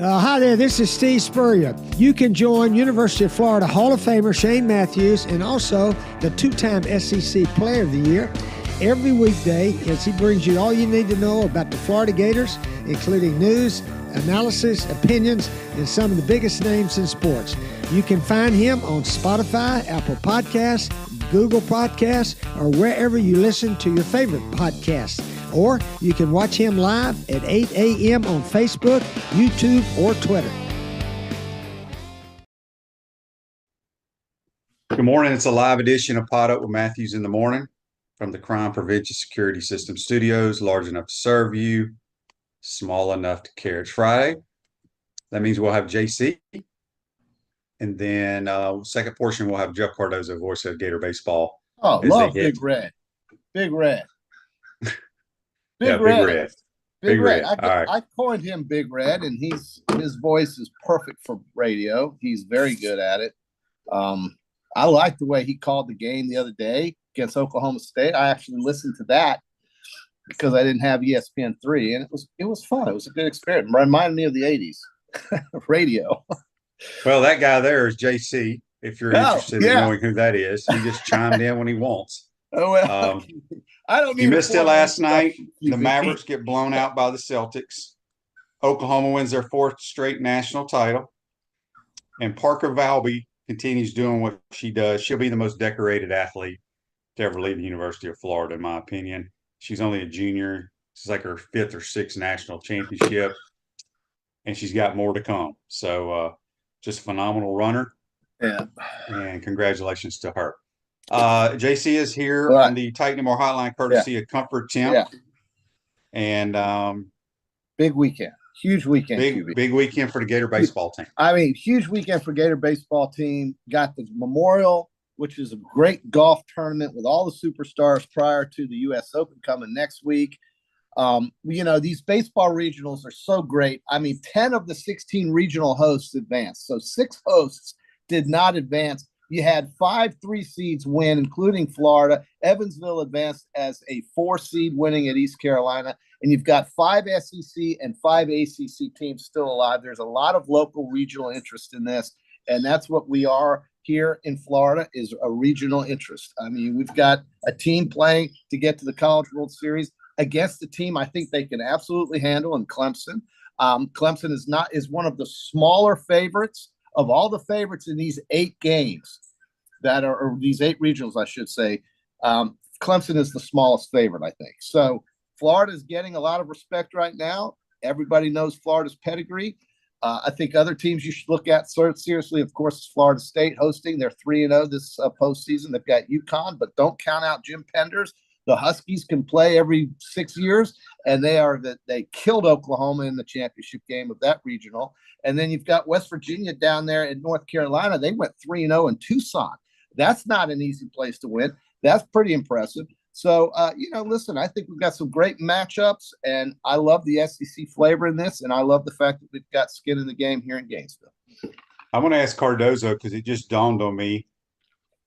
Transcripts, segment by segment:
Hi there, this is Steve Spurrier. You can join University of Florida Hall of Famer Shane Matthews and also the two-time SEC Player of the Year every weekday as he brings you all you need to know about the Florida Gators, including news, analysis, opinions, and some of the biggest names in sports. You can find him on Spotify, Apple Podcasts, Google Podcasts, or wherever you listen to your favorite podcasts. Or you can watch him live at 8 a.m. on Facebook, YouTube, or Twitter. Good morning. It's a live edition of PodUp with Matthews in the morning from the Crime Prevention Security System Studios, large enough to serve you, small enough to care. It's Friday. That means we'll have JC. And then second portion, we'll have Jeff Cardoozo, voice of Gator Baseball. Oh, love Big Red. Big Red. Big Red. Big Red. I coined him Big Red, and his voice is perfect for radio. He's very good at it. I like the way he called the game the other day against Oklahoma State. I actually listened to that because I didn't have ESPN3, and it was fun. It was a good experience. It reminded me of the 80s radio. Well, that guy there is JC, if you're interested in knowing who that is. He just chimed in when he wants. Oh, well. I don't You missed it last night. The Mavericks get blown out by the Celtics. Oklahoma wins their fourth straight national title. And Parker Valby continues doing what she does. She'll be the most decorated athlete to ever leave the University of Florida, in my opinion. She's only a junior. This is like her fifth or sixth national championship. And she's got more to come. So just a phenomenal runner. Yeah. And congratulations to her. JC is here on the Titan More Hotline, courtesy of Comfort Temp. Yeah. And big weekend. Huge weekend. Big weekend for the Gator baseball team. I mean, huge weekend for Gator baseball team. Got the Memorial, which is a great golf tournament with all the superstars prior to the U.S. Open coming next week. These baseball regionals are so great. I mean, 10 of the 16 regional hosts advanced. So 6 hosts did not advance. You had 5 3 seeds win, including Florida. Evansville advanced as a 4 seed, winning at East Carolina. And you've got 5 SEC and 5 ACC teams still alive. There's a lot of local regional interest in this. And that's what we are here in Florida, is a regional interest. I mean, we've got a team playing to get to the College World Series against the team I think they can absolutely handle in Clemson. Clemson is one of the smaller favorites of all the favorites in these 8 games or these 8 regionals, I should say. Clemson is the smallest favorite, I think. So Florida is getting a lot of respect right now. Everybody knows Florida's pedigree. I think other teams you should look at seriously, of course, is Florida State hosting. They're 3-0 this postseason. They've got UConn, but don't count out Jim Penders. The Huskies can play every 6 years, and they killed Oklahoma in the championship game of that regional. And then you've got West Virginia down there in North Carolina. They went 3-0 in Tucson. That's not an easy place to win. That's pretty impressive. So, listen, I think we've got some great matchups, and I love the SEC flavor in this, and I love the fact that we've got skin in the game here in Gainesville. I'm going to ask Cardozo, because it just dawned on me,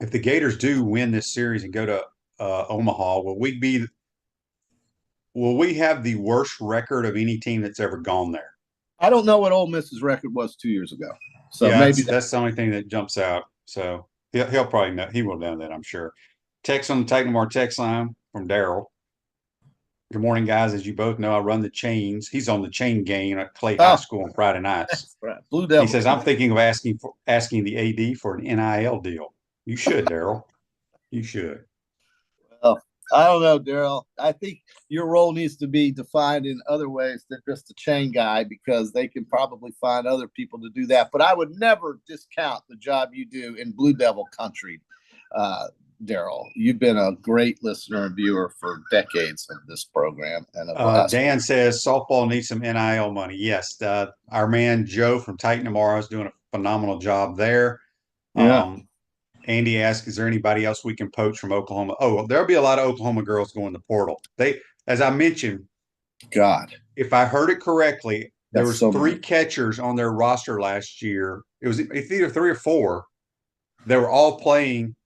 if the Gators do win this series and go to Omaha, will we have the worst record of any team that's ever gone there? I don't know what Ole Miss's record was 2 years ago. So yeah, maybe that's the only thing that jumps out. So he'll probably know. He will know that, I'm sure. Text on the Titan More text line from Daryl. Good morning, guys. As you both know, I run the chains. He's on the chain gang at Clay High School on Friday nights. Right. Blue Devil. He says, I'm thinking of asking the AD for an NIL deal. You should, Daryl. You should. Well, I don't know, Daryl. I think your role needs to be defined in other ways than just a chain guy, because they can probably find other people to do that. But I would never discount the job you do in Blue Devil country, Daryl. You've been a great listener and viewer for decades of this program. And Dan says softball needs some NIL money. Yes, our man Joe from Titan Tomorrow is doing a phenomenal job there. Yeah. Andy asks, is there anybody else we can poach from Oklahoma? Oh, there'll be a lot of Oklahoma girls going to portal. They, as I mentioned, God, if I heard it correctly, there was so 3 many catchers on their roster last year. It's either 3 or 4. They were all playing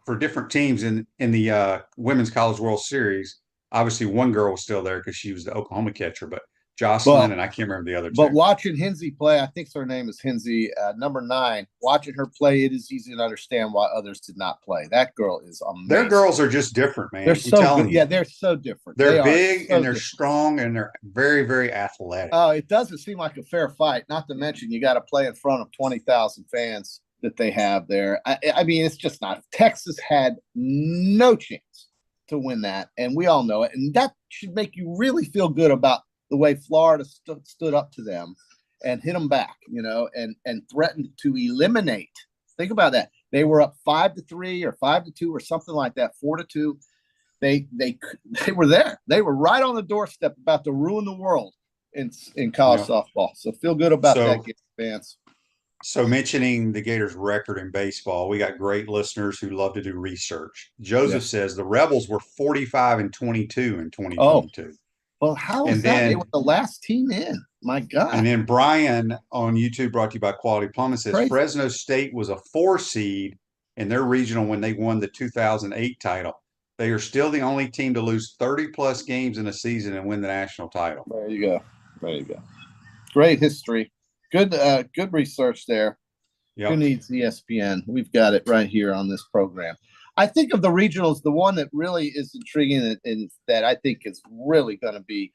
for different teams in the Women's College World Series. Obviously, one girl was still there because she was the Oklahoma catcher, but Jocelyn, and I can't remember the other two. But watching Hinsey play, I think her name is Hinsey, number 9. Watching her play, it is easy to understand why others did not play. That girl is amazing. Their girls are just different, man. They're so good. Yeah, they're so different. They're big and they're strong and they're very, very athletic. Oh, it doesn't seem like a fair fight. Not to mention, you got to play in front of 20,000 fans that they have there. I mean, it's just not. Texas had no chance to win that, and we all know it. And that should make you really feel good about the way Florida stood up to them and hit them back, and threatened to eliminate. Think about that. They were up 5-3 or 5-2 or something like that, 4-2. They were there. They were right on the doorstep, about to ruin the world in college softball. So feel good about that, fans. So mentioning the Gators' record in baseball, we got great listeners who love to do research. Joseph says the Rebels were 45-22 in 2022. Oh. Well, how is that? They were the last team in. My God. And then Brian on YouTube, brought to you by Quality Plumbing, says Fresno State was a 4 seed in their regional when they won the 2008 title. They are still the only team to lose 30-plus games in a season and win the national title. There you go. Great history. Good research there. Yep. Who needs ESPN? We've got it right here on this program. I think of the regionals, the one that really is intriguing and that I think is really going to be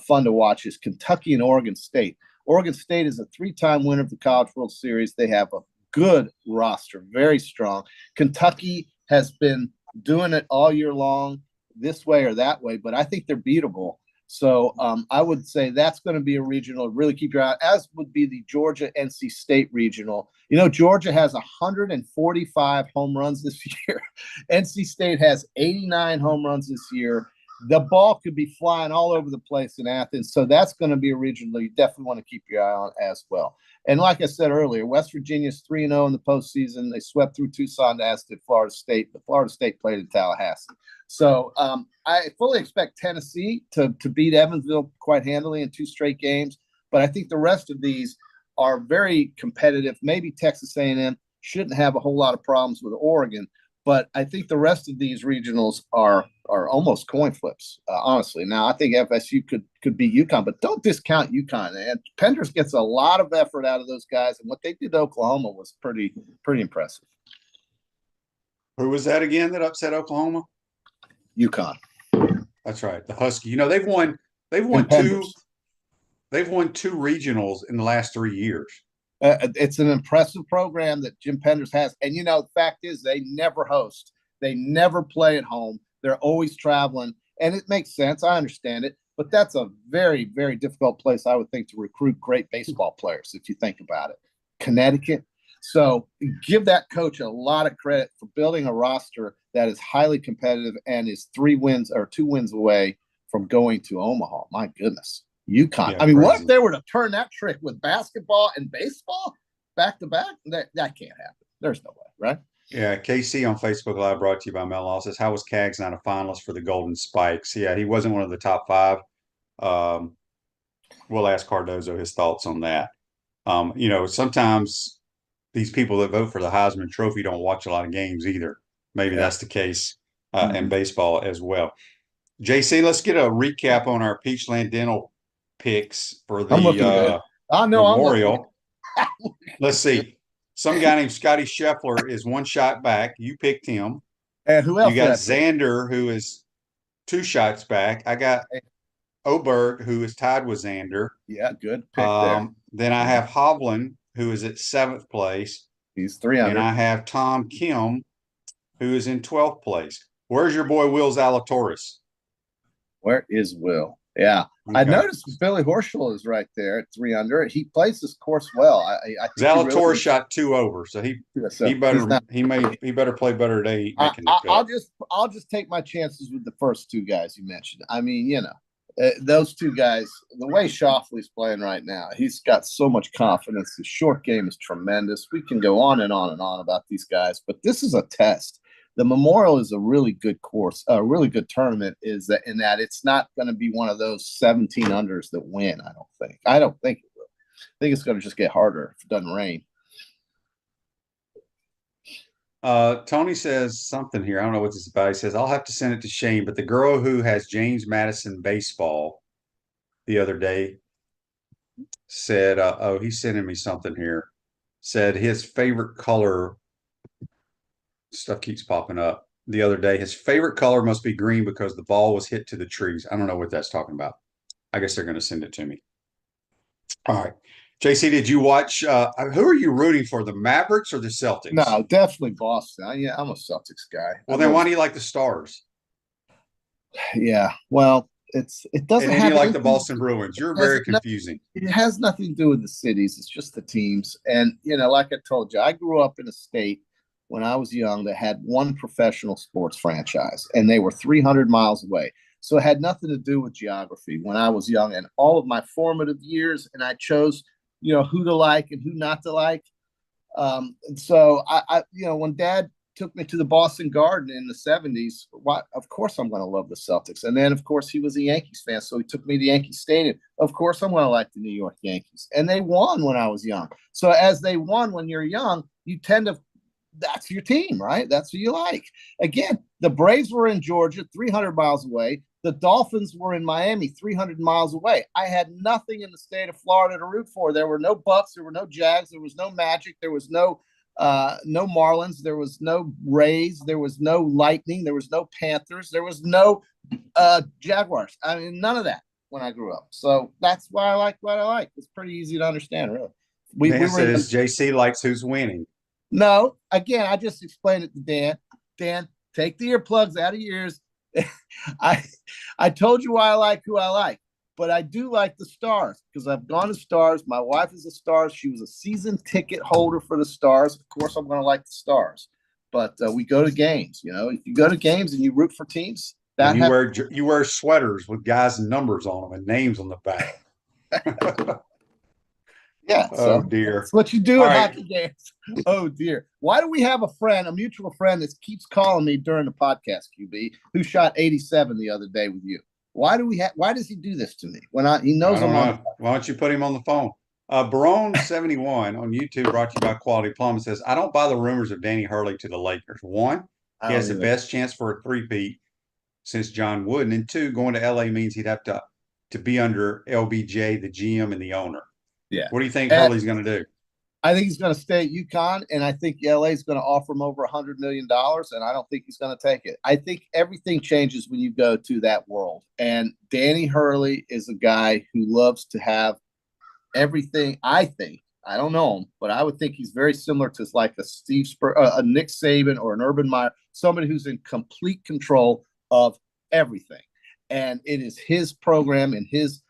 fun to watch is Kentucky and Oregon State. Oregon State is a 3-time winner of the College World Series. They have a good roster, very strong. Kentucky has been doing it all year long, this way or that way, but I think they're beatable. So I would say that's going to be a regional. Really keep your eye, as would be the Georgia-NC State regional. Georgia has 145 home runs this year. NC State has 89 home runs this year. The ball could be flying all over the place in Athens. So that's going to be a regional you definitely want to keep your eye on as well. And like I said earlier, West Virginia's 3-0 in the postseason. They swept through Tucson, as did Florida State, but Florida State played in Tallahassee. So I fully expect Tennessee to beat Evansville quite handily in 2 straight games. But I think the rest of these are very competitive. Maybe Texas A&M shouldn't have a whole lot of problems with Oregon. But I think the rest of these regionals are almost coin flips, honestly. Now, I think FSU could beat UConn, but don't discount UConn. And Penders gets a lot of effort out of those guys, and what they did to Oklahoma was pretty impressive. Who was that again that upset Oklahoma? UConn. That's right, the Husky. They've won two regionals in the last 3 years. It's an impressive program that Jim Penders has. And, the fact is they never host. They never play at home. They're always traveling. And it makes sense. I understand it. But that's a very, very difficult place, I would think, to recruit great baseball players, if you think about it. Connecticut. So give that coach a lot of credit for building a roster that is highly competitive and is 2 wins away from going to Omaha. My goodness. UConn. Yeah, I mean, what if they were to turn that trick with basketball and baseball back to back? That can't happen. There's no way, right? Yeah, KC on Facebook Live, brought to you by Mel Law, says, how was Cags not a finalist for the Golden Spikes? Yeah, he wasn't one of the top 5. We'll ask Cardozo his thoughts on that. Sometimes these people that vote for the Heisman Trophy don't watch a lot of games either. Maybe that's the case in baseball as well. JC, let's get a recap on our Peachland Dental picks for the Memorial. Let's see. Some guy named Scotty Scheffler is 1 shot back. You picked him. And who else? You got Xander, who is 2 shots back. I got Oberg, who is tied with Xander. Yeah, good pick there. Then I have Hovland, who is at 7th place. He's 300. And I have Tom Kim, who is in 12th place. Where's your boy Will Zalatoris? Where is Will? Yeah. Okay. I noticed Billy Horschel is right there at 3 under. He plays this course well. I think Zalatoris shot 2 over, so he better play better today. I'll just take my chances with the first 2 guys you mentioned. I mean, those 2 guys, the way Shoffley's playing right now, he's got so much confidence. His short game is tremendous. We can go on and on and on about these guys, but this is a test. The Memorial is a really good course, a really good tournament, in that it's not going to be one of those 17 unders that win. I don't think it will. I think it's going to just get harder if it doesn't rain. Tony says something here. I don't know what this is about. He says, I'll have to send it to Shane, but the girl who has James Madison baseball the other day said, he's sending me something here. Said his favorite color, stuff keeps popping up the other day. His favorite color must be green because the ball was hit to the trees. I don't know what that's talking about. I guess they're going to send it to me. All right. JC, did you watch? Who are you rooting for, the Mavericks or the Celtics? No, definitely Boston. I'm a Celtics guy. Well, then why do you like the Stars? Yeah. Well, it doesn't and then have you like the Boston Bruins. You're very confusing. It has nothing to do with the cities. It's just the teams. And, like I told you, I grew up in a state when I was young that had one professional sports franchise, and they were 300 miles away. So it had nothing to do with geography when I was young, and all of my formative years, and I chose, who to like and who not to like. And so I when Dad took me to the Boston Garden in the 70s, of course I'm going to love the Celtics. And then, of course, he was a Yankees fan, so he took me to Yankee Stadium. Of course I'm going to like the New York Yankees. And they won when I was young. So as they won when you're young, you tend to – that's your team, right? That's who you like. Again, the Braves were in Georgia, 300 miles away. The Dolphins were in Miami, 300 miles away. I had nothing in the state of Florida to root for. There were no Bucks. There were no Jags. There was no Magic. There was no Marlins. There was no Rays. There was no Lightning. There was no Panthers. There was no Jaguars. I mean, none of that when I grew up. So that's why I like what I like. It's pretty easy to understand, really. We says JC likes who's winning. No, again, I just explained it to Dan. Dan, take the earplugs out of your ears. I told you why I like who I like. But I do like the Stars because I've gone to Stars. My wife is a Stars. She was a season ticket holder for the Stars. Of course, I'm going to like the Stars. But we go to games. If you go to games and you root for teams, you wear sweaters with guys' numbers on them and names on the back. Yeah. Oh, dear. That's what you do at hockey games. Oh, dear. Why do we have a mutual friend that keeps calling me during the podcast, QB, who shot 87 the other day with you? Why does he do this to me when he knows I'm on? Why don't you put him on the phone? Barone71 on YouTube, brought to you by Quality Plum, says, I don't buy the rumors of Danny Hurley to the Lakers. One, he has the best chance for a three-peat since John Wooden. And two, going to LA means he'd have to be under LBJ, the GM, and the owner. Yeah. What do you think Hurley's going to do? I think he's going to stay at UConn, and I think LA is going to offer him over $100 million, and I don't think he's going to take it. I think everything changes when you go to that world. And Danny Hurley is a guy who loves to have everything. I think, I don't know him, but I would think he's very similar to like a Nick Saban or an Urban Meyer, somebody who's in complete control of everything. And it is his program and his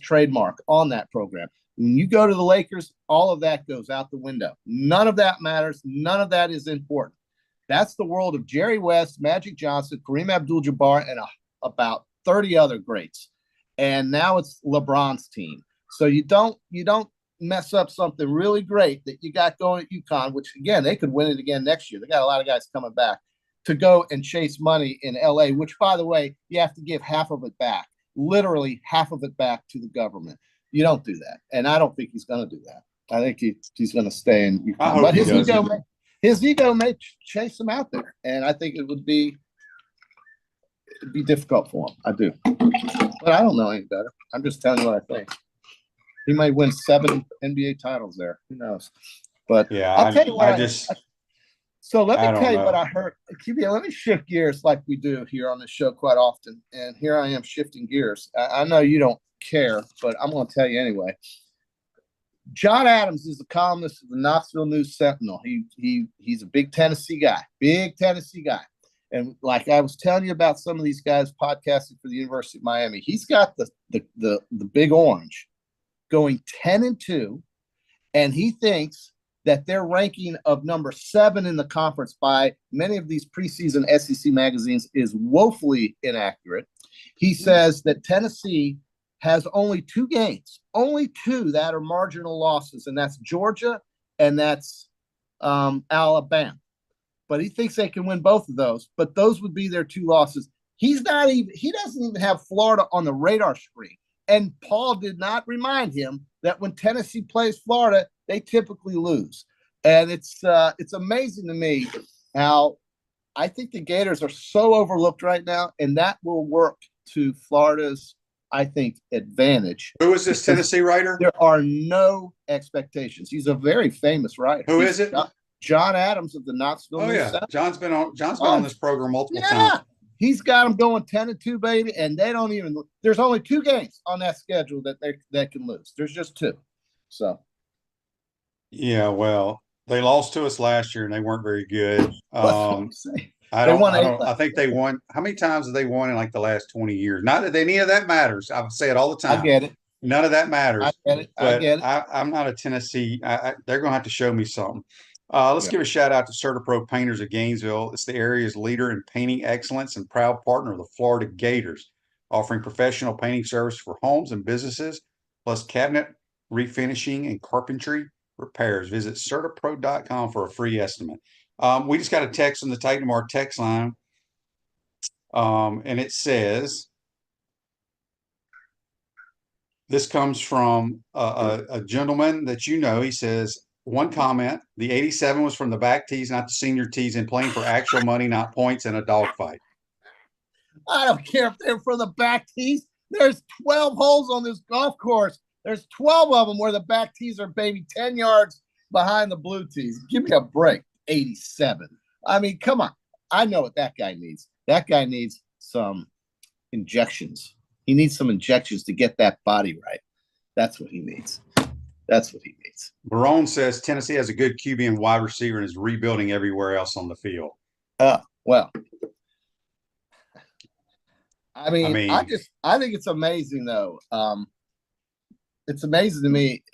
trademark on that program. When you go to the Lakers, all of that goes out the window. None of that matters. None of that is important. That's the world of Jerry West, Magic Johnson, Kareem Abdul-Jabbar, and about 30 other greats. And now it's LeBron's team. So you don't mess up something really great that you got going at UConn, which, again, they could win it again next year. They got a lot of guys coming back to go and chase money in LA, which, by the way, you have to give half of it back, literally half of it back to the government. You don't do that. And I don't think he's going to do that. I think he's going to stay in UConn. But his ego may chase him out there. And I think it'd be difficult for him. I do. But I don't know any better. I'm just telling you what I think. He might win 7 NBA titles there. Who knows? But yeah, I'll tell you what. So let me tell you what I heard. QB, let me shift gears like we do here on this show quite often. And here I am shifting gears. I know you don't care, but I'm going to tell you anyway. John Adams is a columnist of the Knoxville News Sentinel. He's a big Tennessee guy. And like I was telling you about some of these guys podcasting for the University of Miami, he's got the Big Orange going 10-2, and he thinks that their ranking of number 7 in the conference by many of these preseason SEC magazines is woefully inaccurate. He says that Tennessee has only 2 games, only 2 that are marginal losses, and that's Georgia and that's Alabama. But he thinks they can win both of those, but those would be their 2 losses. He doesn't even have Florida on the radar screen. And Paul did not remind him that when Tennessee plays Florida, they typically lose. And it's amazing to me how I think the Gators are so overlooked right now, and that will work to Florida's I think, advantage. Who is this Tennessee writer? There are no expectations. He's a very famous writer. Who is it? John Adams of the Knoxville. Oh, yeah. John's been on this program multiple times. He's got them going 10-2, baby, and they don't even. There's only 2 games on that schedule that can lose. There's just 2. So, yeah, well, they lost to us last year, and they weren't very good. I think they won. How many times have they won in like the last 20 years? Not that any of that matters. I say it all the time. I get it. None of that matters. I get it. I get it. I'm not a Tennessee. They're going to have to show me something. Let's give a shout out to CertaPro Painters of Gainesville. It's the area's leader in painting excellence and proud partner of the Florida Gators, offering professional painting service for homes and businesses, plus cabinet refinishing and carpentry repairs. Visit CertaPro.com for a free estimate. We just got a text from the Titan Mart text line, and it says, this comes from a gentleman that you know. He says, one comment, the 87 was from the back tees, not the senior tees, and playing for actual money, not points in a dogfight. I don't care if they're from the back tees. There's 12 holes on this golf course. There's 12 of them where the back tees are maybe 10 yards behind the blue tees. Give me a break. 87. I mean, come on. I know what that guy needs. That guy needs some injections. He needs some injections to get that body right. That's what he needs. That's what he needs. Barone says Tennessee has a good QB and wide receiver and is rebuilding everywhere else on the field. Well, I think it's amazing though. It's amazing to me.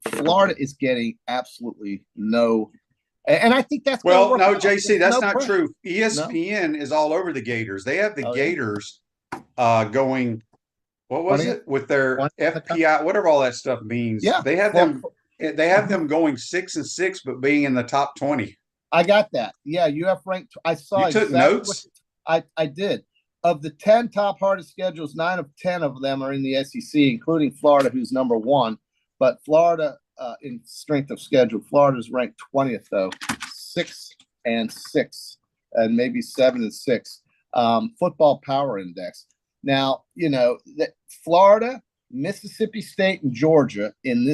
Florida is getting absolutely no, and I think that's no, JC, that's not true. ESPN is all over the Gators. They have the Gators going. What was it with their FPI, whatever all that stuff means? Yeah, they have them. They have them going 6-6, but being in the top 20. I got that. Yeah, you have ranked. I saw. You took notes. I did. Of the 10 top hardest schedules, 9 of 10 of them are in the SEC, including Florida, who's number 1. But Florida, in strength of schedule, Florida's ranked 20th though, 6-6, and maybe 7-6. Football Power Index. Now, you know that Florida, Mississippi State, and Georgia in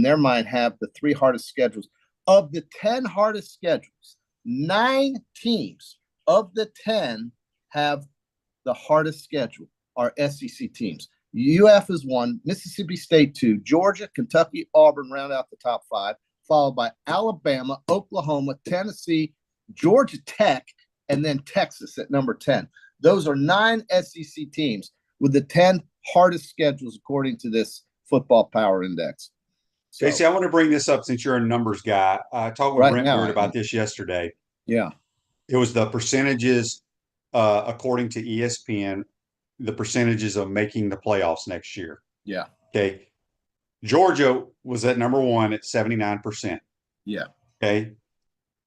their mind have the 3 hardest schedules. Of the 10 hardest schedules, 9 teams of the 10 have the hardest schedule are SEC teams. UF is 1, Mississippi State 2, Georgia, Kentucky, Auburn round out the top 5, followed by Alabama, Oklahoma, Tennessee, Georgia Tech, and then Texas at number 10. Those are 9 SEC teams with the 10 hardest schedules according to this Football Power Index. So, JC, I want to bring this up since you're a numbers guy. I talked with Brent Beard about this yesterday. Yeah. It was the percentages, according to ESPN, the percentages of making the playoffs next year. Yeah. Okay. Georgia was at number 1 at 79%. Yeah. Okay.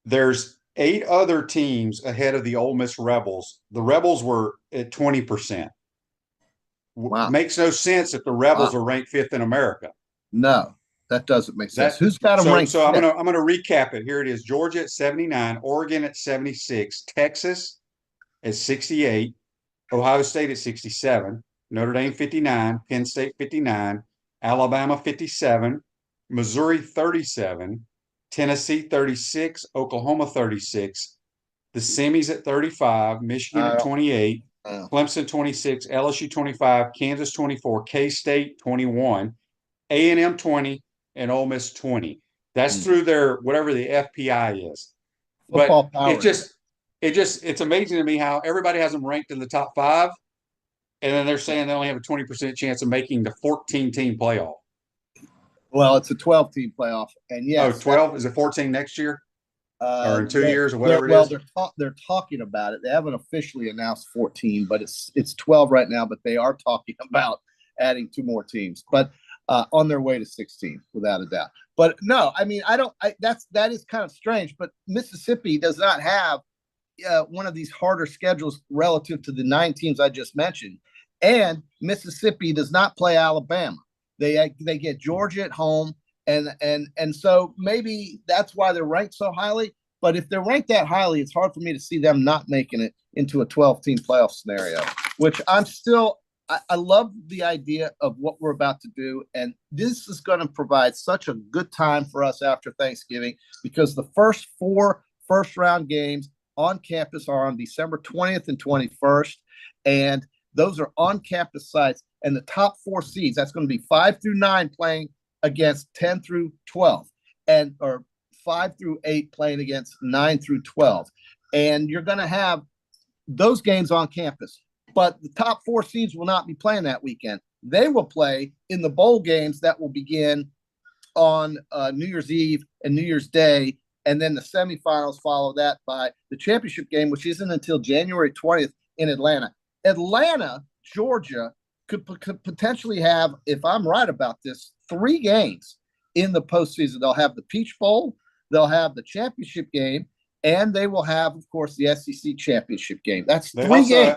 There's 8 other teams ahead of the Ole Miss Rebels. The Rebels were at 20%. Wow. Makes no sense if the Rebels are ranked 5th in America. No, that doesn't make sense. Who's got them ranked? So I'm gonna recap it. Here it is: Georgia at 79, Oregon at 76, Texas at 68, Ohio State at 67, Notre Dame 59, Penn State 59, Alabama 57, Missouri 37. Tennessee 36, Oklahoma 36, the semis at 35, Michigan at 28, Clemson 26, LSU 25, Kansas 24, K-State 21, A&M 20, and Ole Miss 20. That's through their whatever the FPI is. But it's amazing to me how everybody has them ranked in the top 5, and then they're saying they only have a 20% chance of making the 14-team playoff. Well, it's a 12-team playoff, and yes. 12? Is it 14 next year? Or in 2 years, or whatever it is? Well, they're talking about it. They haven't officially announced 14, but it's 12 right now. But they are talking about adding 2 more teams, but on their way to 16, without a doubt. But no, I mean, that is kind of strange. But Mississippi does not have one of these harder schedules relative to the 9 teams I just mentioned, and Mississippi does not play Alabama. They get Georgia at home, and so maybe that's why they're ranked so highly. But if they're ranked that highly, it's hard for me to see them not making it into a 12-team playoff scenario, which I'm still I love the idea of what we're about to do. And this is going to provide such a good time for us after Thanksgiving, because the first 4 first-round games on campus are on December 20th and 21st. And those are on-campus sites. And the top 4 seeds, that's going to be 5 through 9 playing against 10 through 12, or 5 through 8 playing against 9 through 12. And you're going to have those games on campus. But the top 4 seeds will not be playing that weekend. They will play in the bowl games that will begin on New Year's Eve and New Year's Day. And then the semifinals follow that by the championship game, which isn't until January 20th in Atlanta. Atlanta, Georgia, could potentially have, if I'm right about this, 3 games in the postseason. They'll have the Peach Bowl, they'll have the championship game, and they will have, of course, the SEC championship game. That's 3 games.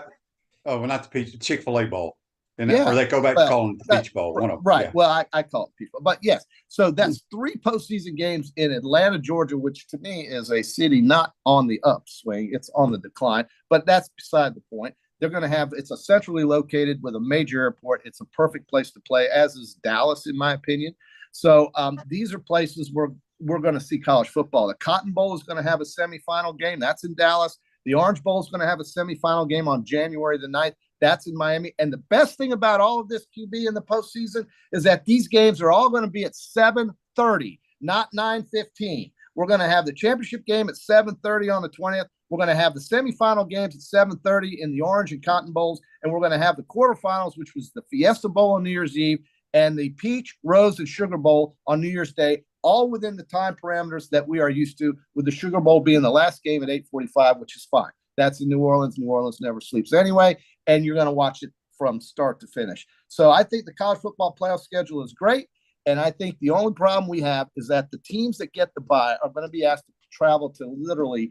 Oh, well, not the Peach, Chick-fil-A Bowl. Yeah, or they go back to calling it the Peach Bowl. One of them. Right. Yeah. Well, I call it Peach Bowl. But yes, so that's 3 postseason games in Atlanta, Georgia, which to me is a city not on the upswing. It's on the decline. But that's beside the point. They're going to have, it's a centrally located with a major airport. It's a perfect place to play, as is Dallas, in my opinion. So these are places where we're going to see college football. The Cotton Bowl is going to have a semifinal game. That's in Dallas. The Orange Bowl is going to have a semifinal game on January the 9th. That's in Miami. And the best thing about all of this, QB, in the postseason is that these games are all going to be at 7:30, not 9:15. We're going to have the championship game at 7:30 on the 20th. We're going to have the semifinal games at 7:30 in the Orange and Cotton Bowls. And we're going to have the quarterfinals, which was the Fiesta Bowl on New Year's Eve, and the Peach, Rose, and Sugar Bowl on New Year's Day, all within the time parameters that we are used to, with the Sugar Bowl being the last game at 8:45, which is fine. That's in New Orleans. New Orleans never sleeps anyway, and you're going to watch it from start to finish. So I think the college football playoff schedule is great, and I think the only problem we have is that the teams that get the bye are going to be asked to travel to literally,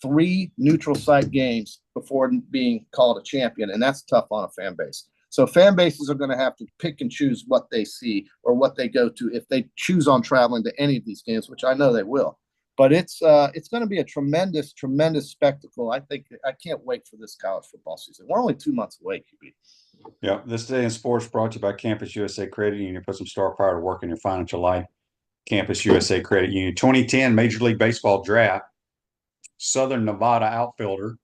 3 neutral site games before being called a champion, and that's tough on a fan base. So fan bases are going to have to pick and choose what they see or what they go to if they choose on traveling to any of these games, which I know they will. But it's going to be a tremendous, tremendous spectacle. I think I can't wait for this college football season. We're only 2 months away, QB. Yeah. This Day in Sports brought to you by Campus USA Credit Union. Put some star power to work in your financial life. Campus USA Credit Union. 2010 Major League Baseball Draft. Southern Nevada outfielder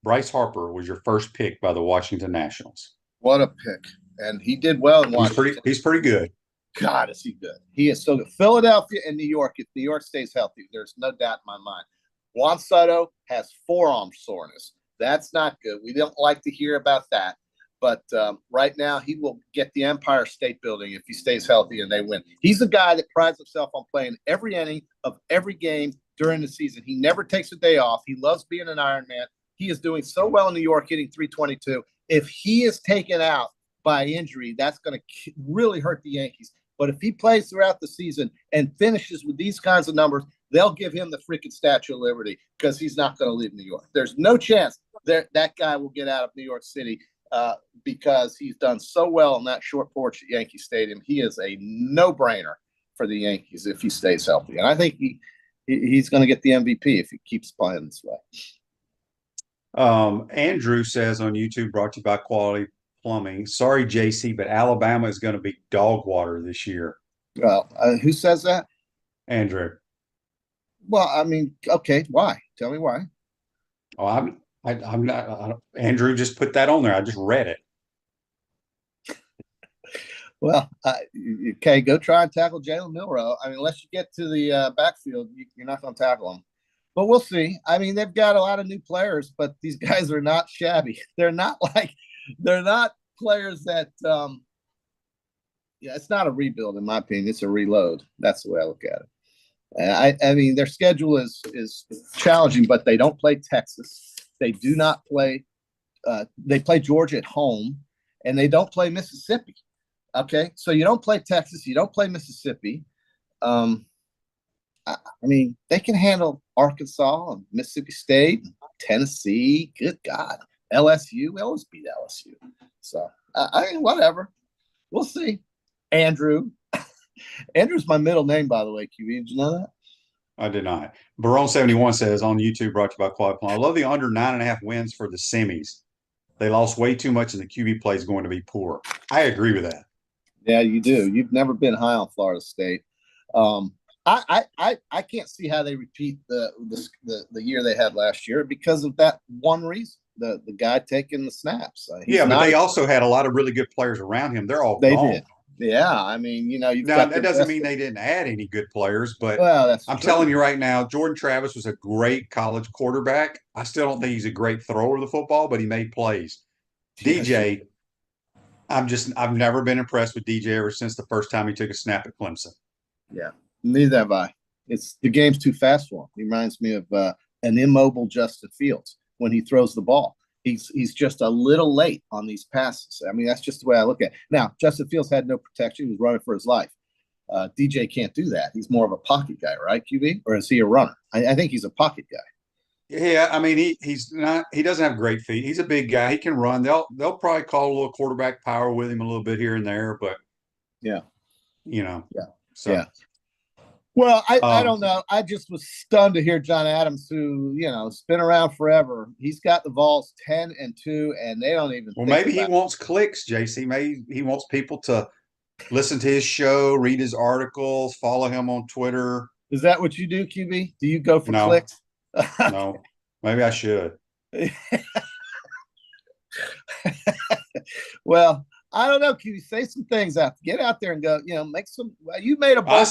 Bryce Harper was your first pick by the Washington Nationals. What a pick. And he did well in Washington. He's pretty good. God, is he good. He is so good. Philadelphia and New York, if New York stays healthy, there's no doubt in my mind. Juan Soto has forearm soreness. That's not good. We don't like to hear about that. But right now, he will get the Empire State Building if he stays healthy and they win. He's a guy that prides himself on playing every inning of every game during the season. He never takes a day off. He loves being an Iron Man. He is doing so well in New York, hitting .322. If he is taken out by injury, that's going to really hurt the Yankees. But if he plays throughout the season and finishes with these kinds of numbers, they'll give him the freaking Statue of Liberty because he's not going to leave New York. There's no chance that guy will get out of New York City because he's done so well in that short porch at Yankee Stadium. He is a no-brainer for the Yankees if he stays healthy. And I think he's going to get the MVP if he keeps playing this way. Andrew says on YouTube, brought to you by Quality Plumbing. Sorry, JC, but Alabama is going to be dog water this year. Well, who says that? Andrew. Well, I mean, okay, why? Tell me why. Oh, I'm not. Andrew just put that on there. I just read it. Well, okay, go try and tackle Jalen Milroe. I mean, unless you get to the backfield, you're not going to tackle him. But we'll see. I mean, they've got a lot of new players, but these guys are not shabby. They're not players that it's not a rebuild in my opinion. It's a reload. That's the way I look at it. I mean, their schedule is challenging, but they don't play Texas. They do not play. They play Georgia at home, and they don't play Mississippi. Okay, so you don't play Texas. You don't play Mississippi. I mean, they can handle Arkansas and Mississippi State, and Tennessee. Good God, LSU. We always beat LSU. So I mean, whatever. We'll see. Andrew. Andrew's my middle name, by the way, QB. Did you know that? I did not. Barone71 says on YouTube, brought to you by Quad Plum. I love the under 9.5 wins for the semis. They lost way too much, and the QB play is going to be poor. I agree with that. Yeah, you do. You've never been high on Florida State. I can't see how they repeat the year they had last year because of that one reason. The guy taking the snaps. But they also had a lot of really good players around him. They're all gone. Did. Yeah, I mean, you've now that doesn't mean they didn't add any good players, but I'm telling you right now, Jordan Travis was a great college quarterback. I still don't think he's a great thrower of the football, but he made plays. DJ, I've never been impressed with DJ ever since the first time he took a snap at Clemson. Yeah, neither have I. The game's too fast for him. He reminds me of an immobile Justin Fields when he throws the ball. He's just a little late on these passes. I mean, that's just the way I look at it. Now, Justin Fields had no protection. He was running for his life. DJ can't do that. He's more of a pocket guy, right, QB? Or is he a runner? I think he's a pocket guy. Yeah, I mean, he's not. He doesn't have great feet. He's a big guy. He can run. They'll probably call a little quarterback power with him a little bit here and there, but So. Well, I don't know. I just was stunned to hear John Adams, who has been around forever. He's got the Vols 10-2, and they don't even. Well, maybe he wants clicks, JC. Maybe he wants people to listen to his show, read his articles, follow him on Twitter. Is that what you do, QB? Do you go for clicks? No, maybe I should. Well, I don't know. QB, say some things out. Get out there and go. Make some. You made a. I'm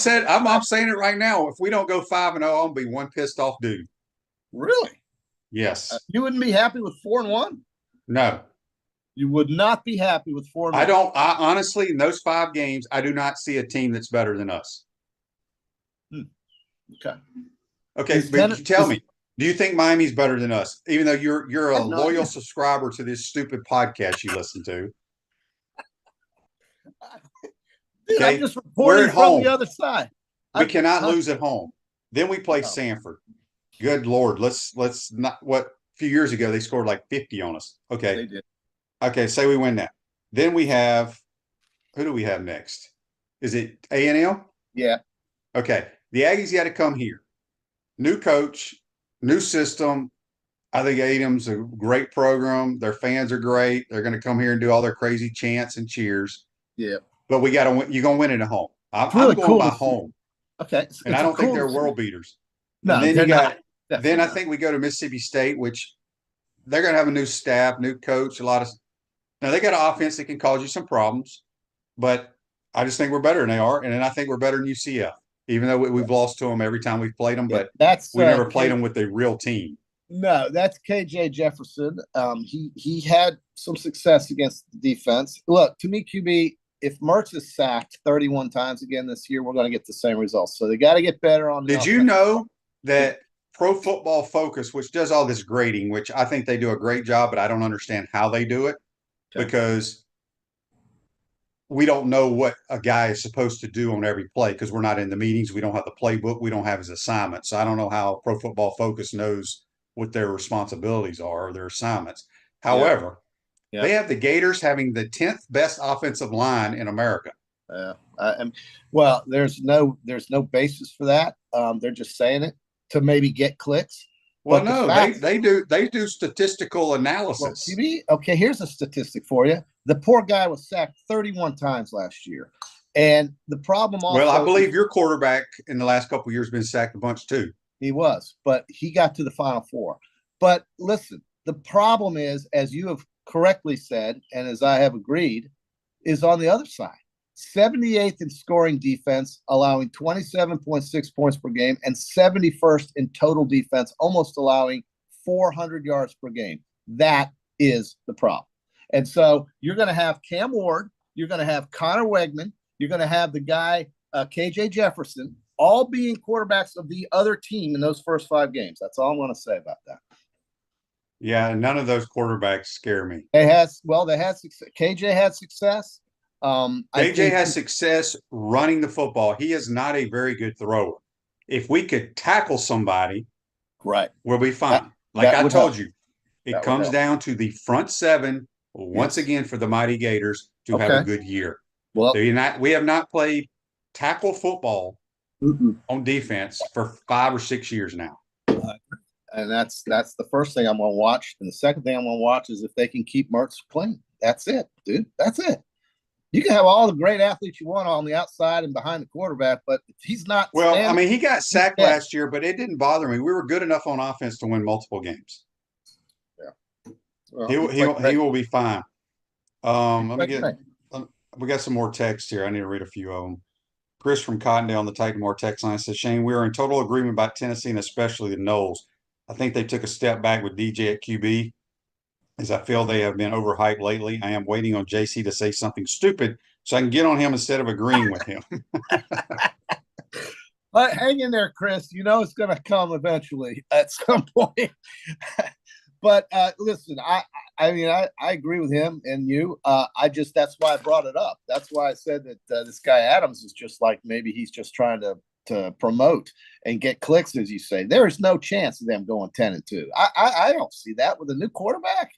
saying it right now. If we don't go 5-0, I'll be one pissed off dude. Really? Yes. You wouldn't be happy with 4-1? No. You would not be happy with 4-1. I honestly, in those 5 games, I do not see a team that's better than us. Okay, but tell me, do you think Miami's better than us? Even though you're a loyal subscriber to this stupid podcast you listen to. Dude, I'm just reporting from the other side. We cannot lose at home. Then we play Sanford. Good Lord. Let's not a few years ago they scored like 50 on us. Okay. They did. Okay, say we win that. Then we have who do we have next? Is it A&M? Yeah. Okay. The Aggies got to come here. New coach, new system. I think A&M's a great program. Their fans are great. They're going to come here and do all their crazy chants and cheers. Yeah. But we got to win. You're going to win it at home. I'm going cool by home. Okay. And I don't think they're world beaters. No, and then they're not. Then I think we go to Mississippi State, which they're going to have a new staff, new coach, now they got an offense that can cause you some problems, but I just think we're better than they are. And then I think we're better than UCF, even though we've lost to them every time we've played them, but we never played them with a real team. No, that's KJ Jefferson. He had some success against the defense. Look, to me, QB, if Mertz is sacked 31 times again this year, we're going to get the same results. So they got to get better on. Did you know that Pro Football Focus, which does all this grading, which I think they do a great job, but I don't understand how they do it because we don't know what a guy is supposed to do on every play because we're not in the meetings. We don't have the playbook. We don't have his assignments. So I don't know how Pro Football Focus knows what their responsibilities are or their assignments. However, they have the Gators having the 10th best offensive line in America. Well, there's no basis for that. They're just saying it to maybe get clicks. Well, no, they do statistical analysis. Well, okay, here's a statistic for you. The poor guy was sacked 31 times last year. And the problem also— Well, I believe your quarterback in the last couple of years has been sacked a bunch too. He was, but he got to the Final Four. But listen, the problem is, as you have correctly said, and as I have agreed, is on the other side. 78th in scoring defense, allowing 27.6 points per game, and 71st in total defense, almost allowing 400 yards per game. That is the problem. And so you're going to have Cam Ward, you're going to have Connor Wegman, you're going to have the guy KJ Jefferson, all being quarterbacks of the other team in those first 5 games. That's all I'm going to say about that. Yeah, none of those quarterbacks scare me. They had success. KJ had success. KJ has success running the football. He is not a very good thrower. If we could tackle somebody, right, we'll be fine. Like I told you, it comes down to the front 7 once again for the mighty Gators to have a good year. Well, we have not played tackle football on defense for 5 or 6 years now. And that's the first thing I'm going to watch. And the second thing I'm going to watch is if they can keep Mertz clean. That's it, dude. That's it. You can have all the great athletes you want on the outside and behind the quarterback, but if he's not. Well, I mean, he got sacked last year, but it didn't bother me. We were good enough on offense to win multiple games. Yeah. Well, he will be fine. We got some more text here. I need to read a few of them. Chris from Cottondale on the Titanmore text line says, Shane, we are in total agreement about Tennessee and especially the Noles. I think they took a step back with DJ at QB, as I feel they have been overhyped lately. I am waiting on JC to say something stupid so I can get on him instead of agreeing with him. But hang in there, Chris. You know it's going to come eventually at some point. But listen, I agree with him and you. That's why I brought it up. That's why I said that this guy Adams is just like maybe he's just trying to promote and get clicks, as you say. There is no chance of them going 10-2. I don't see that with a new quarterback.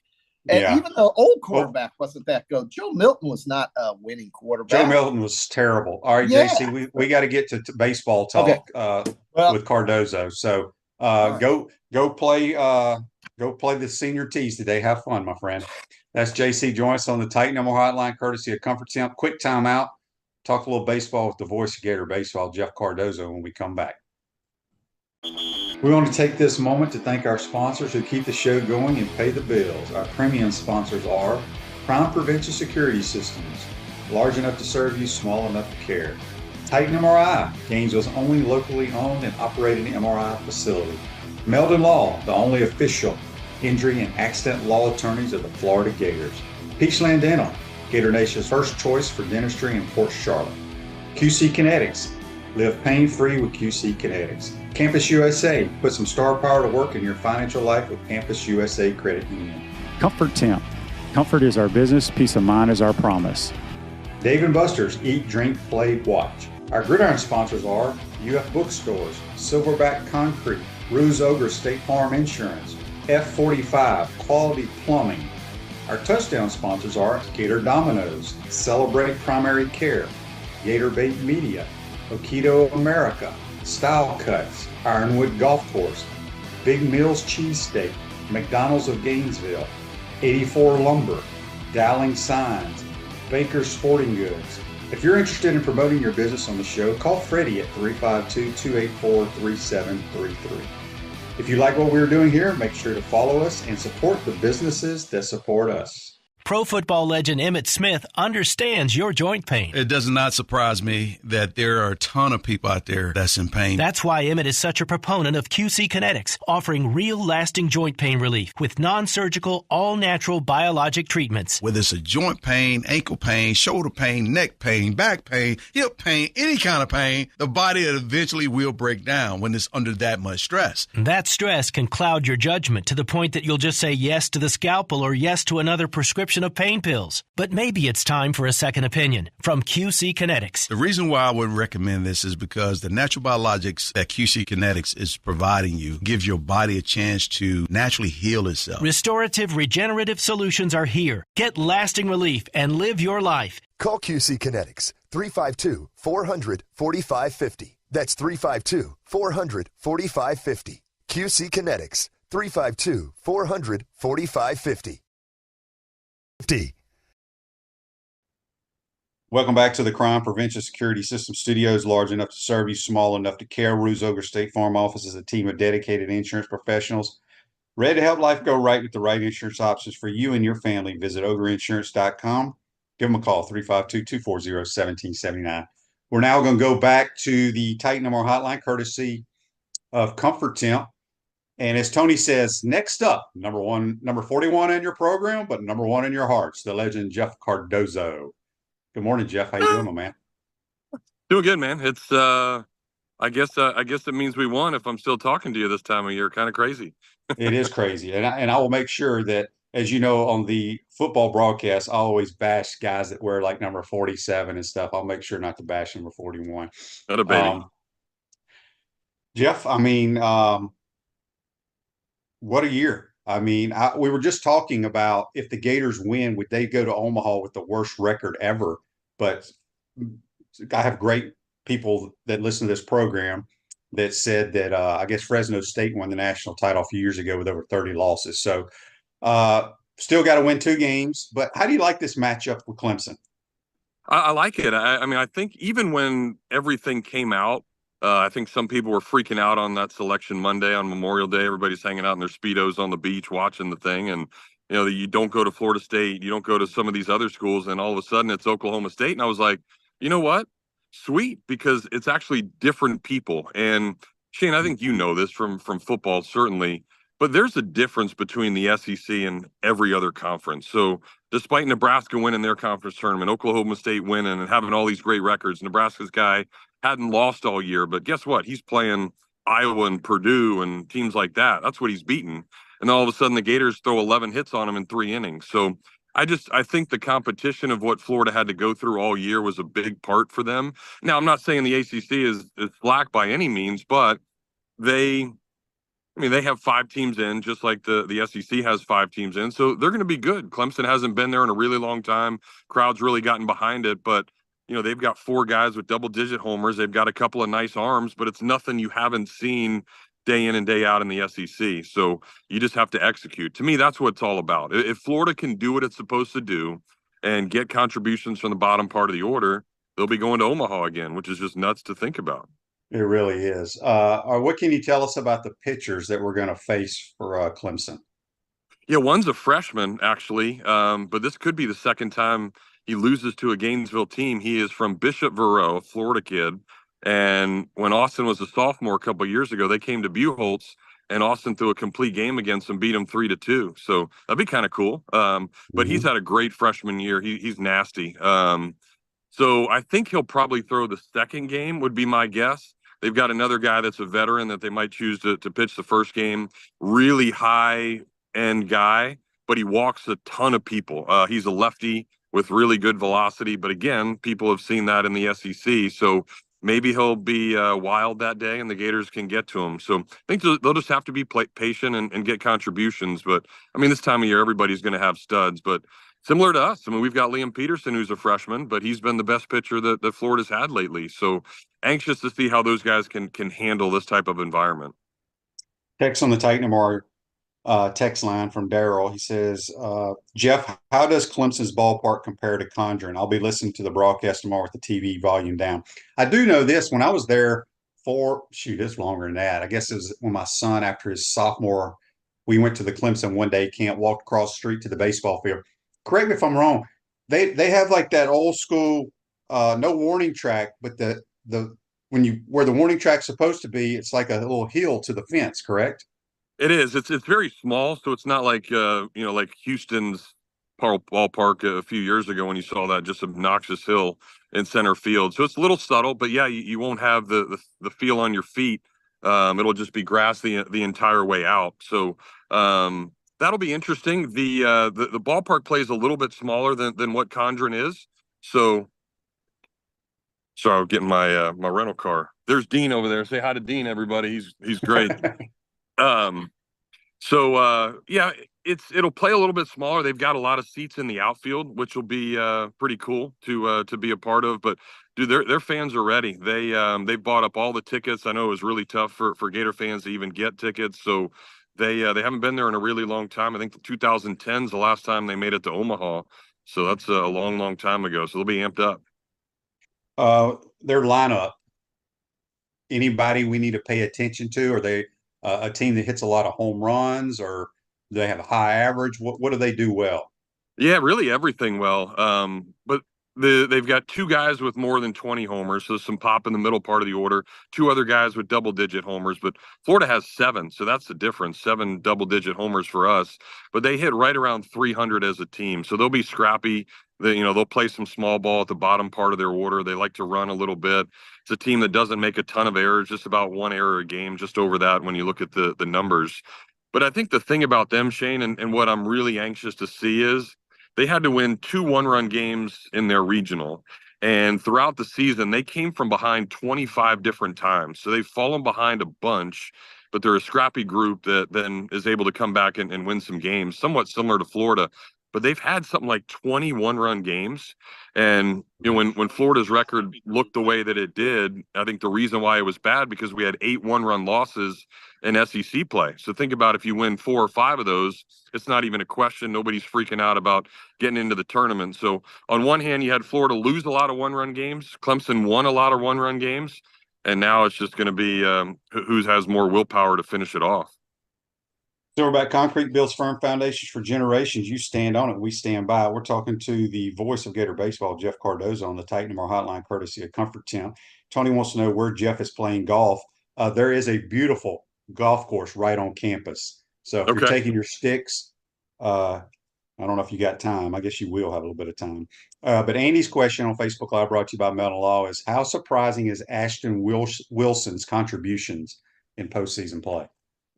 And even the old quarterback wasn't that good. Joe Milton was not a winning quarterback. Joe Milton was terrible. All right, JC, we got to get to baseball talk with Cardozo. So go play the senior tees today. Have fun, my friend. That's JC. Join us on the Titan Number Hotline, courtesy of Comfort Temp. Quick timeout. Talk a little baseball with the voice of Gator Baseball, Jeff Cardoozo, when we come back. We want to take this moment to thank our sponsors who keep the show going and pay the bills. Our premium sponsors are Crime Prevention Security Systems, large enough to serve you, small enough to care. Titan MRI, Gainesville's only locally owned and operated MRI facility. Meldon Law, the only official injury and accident law attorneys of the Florida Gators. Peachland Dental, Gator Nation's first choice for dentistry in Port Charlotte. QC Kinetics, live pain-free with QC Kinetics. Campus USA, put some star power to work in your financial life with Campus USA Credit Union. Comfort Temp, comfort is our business, peace of mind is our promise. Dave & Buster's, eat, drink, play, watch. Our gridiron sponsors are UF Bookstores, Silverback Concrete, Ruse Ogre State Farm Insurance, F45, Quality Plumbing. Our touchdown sponsors are Gator Dominoes, Celebrate Primary Care, Gator Bait Media, Okido America, Style Cuts, Ironwood Golf Course, Big Mills Cheesesteak, McDonald's of Gainesville, 84 Lumber, Dowling Signs, Baker's Sporting Goods. If you're interested in promoting your business on the show, call Freddie at 352-284-3733. If you like what we're doing here, make sure to follow us and support the businesses that support us. Pro football legend Emmitt Smith understands your joint pain. It does not surprise me that there are a ton of people out there that's in pain. That's why Emmitt is such a proponent of QC Kinetics, offering real lasting joint pain relief with non-surgical, all-natural biologic treatments. Whether it's a joint pain, ankle pain, shoulder pain, neck pain, back pain, hip pain, any kind of pain, the body eventually will break down when it's under that much stress. That stress can cloud your judgment to the point that you'll just say yes to the scalpel or yes to another prescription of pain pills. But maybe it's time for a second opinion from QC Kinetics. The reason why I would recommend this is because the natural biologics that QC Kinetics is providing you gives your body a chance to naturally heal itself. Restorative, regenerative solutions are here. Get lasting relief and live your life. Call QC Kinetics, 352-400-4550. That's 352-400-4550. QC Kinetics, 352-400-4550. Welcome back to the Crime Prevention Security System Studios, large enough to serve you, small enough to care. Ruse Ogre State Farm Office is a team of dedicated insurance professionals ready to help life go right with the right insurance options for you and your family. Visitogreinsurance.com. Give them a call, 352-240-1779. We're now going to go back to the Titan Number Hotline, courtesy of Comfort Temp. And as Tony says, next up, number 41 in your program, but number one in your hearts, the legend Jeff Cardoozo. Good morning, Jeff. How you doing, my man? Doing good, man. It's I guess it means we won if I'm still talking to you this time of year. Kind of crazy. It is crazy, and I will make sure that, as you know, on the football broadcast, I always bash guys that wear like number 47 and stuff. I'll make sure not to bash number 41. Not a baby. Jeff, I mean. What a year. I mean, we were just talking about if the Gators win, would they go to Omaha with the worst record ever? But I have great people that listen to this program. that said that I guess Fresno State won the national title a few years ago with over 30 losses. So still got to win 2 games. But how do you like this matchup with Clemson? I like it. I mean, I think even when everything came out, I think some people were freaking out on that selection Monday on Memorial Day. Everybody's hanging out in their Speedos on the beach watching the thing. And, you don't go to Florida State, you don't go to some of these other schools, and all of a sudden it's Oklahoma State. And I was like, you know what? Sweet, because it's actually different people. And Shane, I think you know this from football, certainly, but there's a difference between the SEC and every other conference. So despite Nebraska winning their conference tournament, Oklahoma State winning and having all these great records, Nebraska's guy hadn't lost all year, but guess what? He's playing Iowa and Purdue and teams like that. That's what he's beaten. And all of a sudden the Gators throw 11 hits on him in 3 innings. So I think the competition of what Florida had to go through all year was a big part for them. Now, I'm not saying the ACC is slack by any means, but they have 5 teams in, just like the SEC has 5 teams in. So they're going to be good. Clemson hasn't been there in a really long time. Crowd's really gotten behind it, but they've got 4 guys with double-digit homers. They've got a couple of nice arms, but it's nothing you haven't seen day in and day out in the SEC. So you just have to execute. To me, that's what it's all about. If Florida can do what it's supposed to do and get contributions from the bottom part of the order, they'll be going to Omaha again, which is just nuts to think about. It really is. What can you tell us about the pitchers that we're going to face for Clemson? Yeah, one's a freshman, actually, but this could be the second time he loses to a Gainesville team. He is from Bishop Verot, a Florida kid. And when Austin was a sophomore a couple of years ago, they came to Buchholz, and Austin threw a complete game against him, beat him 3-2. So that'd be kind of cool. But he's had a great freshman year. He's nasty. So I think he'll probably throw the second game, would be my guess. They've got another guy that's a veteran that they might choose to pitch the first game. Really high-end guy, but he walks a ton of people. He's a lefty with really good velocity. But again, people have seen that in the SEC. So maybe he'll be wild that day and the Gators can get to him. So I think they'll just have to be patient and get contributions. But, this time of year, everybody's going to have studs. But similar to us, we've got Liam Peterson, who's a freshman, but he's been the best pitcher that Florida's had lately. So anxious to see how those guys can handle this type of environment. Text on the Titan More text line from Daryl. He says, Jeff, how does Clemson's ballpark compare to Condren? I'll be listening to the broadcast tomorrow with the TV volume down. I do know this. When I was there it's longer than that. I guess it was when my son, after his sophomore, we went to the Clemson one-day camp, walked across the street to the baseball field. Correct me if I'm wrong. They have like that old school, no warning track, but where the warning track's supposed to be, it's like a little hill to the fence, correct? It is. It's very small, so it's not like like Houston's ballpark a few years ago when you saw that just obnoxious hill in center field. So it's a little subtle, but yeah, you won't have the feel on your feet. It'll just be grass the entire way out. So that'll be interesting. The ballpark plays a little bit smaller than what Condren is. So sorry, I'm getting my rental car. There's Dean over there. Say hi to Dean, everybody. He's great. Yeah, it'll play a little bit smaller. They've got a lot of seats in the outfield, which will be pretty cool to be a part of. But dude, their fans are ready. They bought up all the tickets. I know it was really tough for Gator fans to even get tickets. So they haven't been there in a really long time. I think the 2010 is the last time they made it to Omaha. So that's a long, long time ago. So they'll be amped up. Their lineup. Anybody we need to pay attention to? Are they a team that hits a lot of home runs, or do they have a high average? What do they do well? Yeah, really everything well. But they've got 2 guys with more than 20 homers, so some pop in the middle part of the order. 2 other guys with double-digit homers, but Florida has 7, so that's the difference. 7 double-digit homers for us, but they hit right around 300 as a team, so they'll be scrappy. They'll play some small ball at the bottom part of their order. They like to run a little bit. It's a team that doesn't make a ton of errors, just about 1 error a game, just over that when you look at the numbers. But I think the thing about them, Shane, and what I'm really anxious to see is they had to win 2 one-run games in their regional. And throughout the season, they came from behind 25 different times. So they've fallen behind a bunch, but they're a scrappy group that then is able to come back and win some games, somewhat similar to Florida. but they've had something like 21 run games. And when Florida's record looked the way that it did, I think the reason why it was bad because we had 8 1-run losses in SEC play. So think about if you win 4 or 5 of those, it's not even a question. Nobody's freaking out about getting into the tournament. So on one hand, you had Florida lose a lot of 1-run games. Clemson won a lot of 1-run games. And now it's just going to be who has more willpower to finish it off. Silverback Concrete builds firm foundations for generations. You stand on it, we stand by. We're talking to the voice of Gator Baseball, Jeff Cardoozo, on the Titan More Hotline, courtesy of Comfort Town. Tony wants to know where Jeff is playing golf. There is a beautiful golf course right on campus. So if you're taking your sticks, I don't know if you got time. I guess you will have a little bit of time. But Andy's question on Facebook Live, brought to you by Melton Law, is how surprising is Ashton Wilson's contributions in postseason play?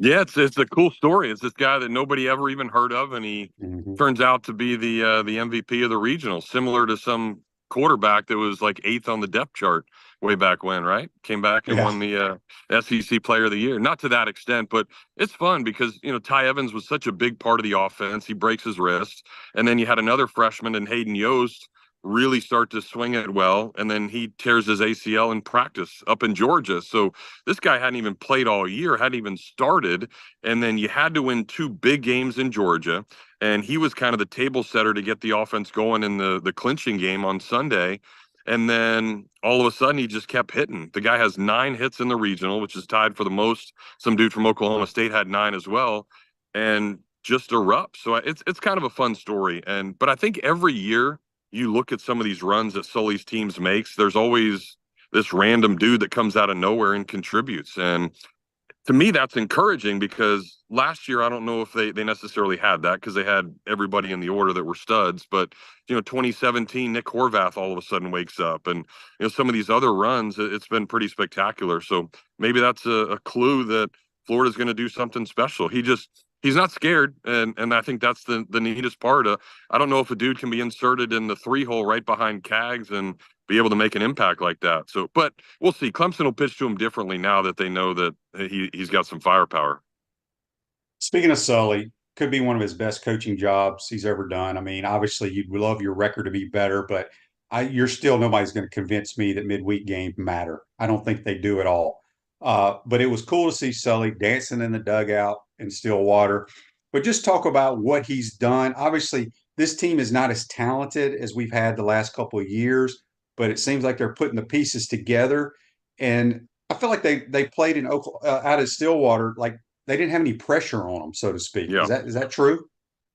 Yeah, it's a cool story. It's this guy that nobody ever even heard of, and he turns out to be the MVP of the regional, similar to some quarterback that was like 8th on the depth chart way back when, right? Came back and won the SEC Player of the Year. Not to that extent, but it's fun because, Ty Evans was such a big part of the offense. He breaks his wrist. And then you had another freshman in Hayden Yost really start to swing it well, and then he tears his ACL in practice up in Georgia. So this guy hadn't even played all year, hadn't even started, and then you had to win 2 big games in Georgia, and he was kind of the table setter to get the offense going in the clinching game on Sunday. And then all of a sudden he just kept hitting. The guy has 9 hits in the regional, which is tied for the most. Some dude from Oklahoma State had 9 as well, and just erupts. So it's kind of a fun story. But I think every year you look at some of these runs that Sully's teams makes, there's always this random dude that comes out of nowhere and contributes. And to me, that's encouraging because last year, I don't know if they necessarily had that because they had everybody in the order that were studs. But, 2017, Nick Horvath all of a sudden wakes up. And, some of these other runs, it's been pretty spectacular. So maybe that's a clue that Florida's going to do something special. He's not scared, and I think that's the neatest part. I don't know if a dude can be inserted in the 3-hole right behind Cags and be able to make an impact like that. So, but we'll see. Clemson will pitch to him differently now that they know that he's got some firepower. Speaking of Sully, could be one of his best coaching jobs he's ever done. I mean, obviously, you'd love your record to be better, but nobody's going to convince me that midweek games matter. I don't think they do at all. But it was cool to see Sully dancing in the dugout in Stillwater. But just talk about what he's done. Obviously, this team is not as talented as we've had the last couple of years, but it seems like they're putting the pieces together. And I feel like they played in out of Stillwater like they didn't have any pressure on them, so to speak. Yeah. Is that true?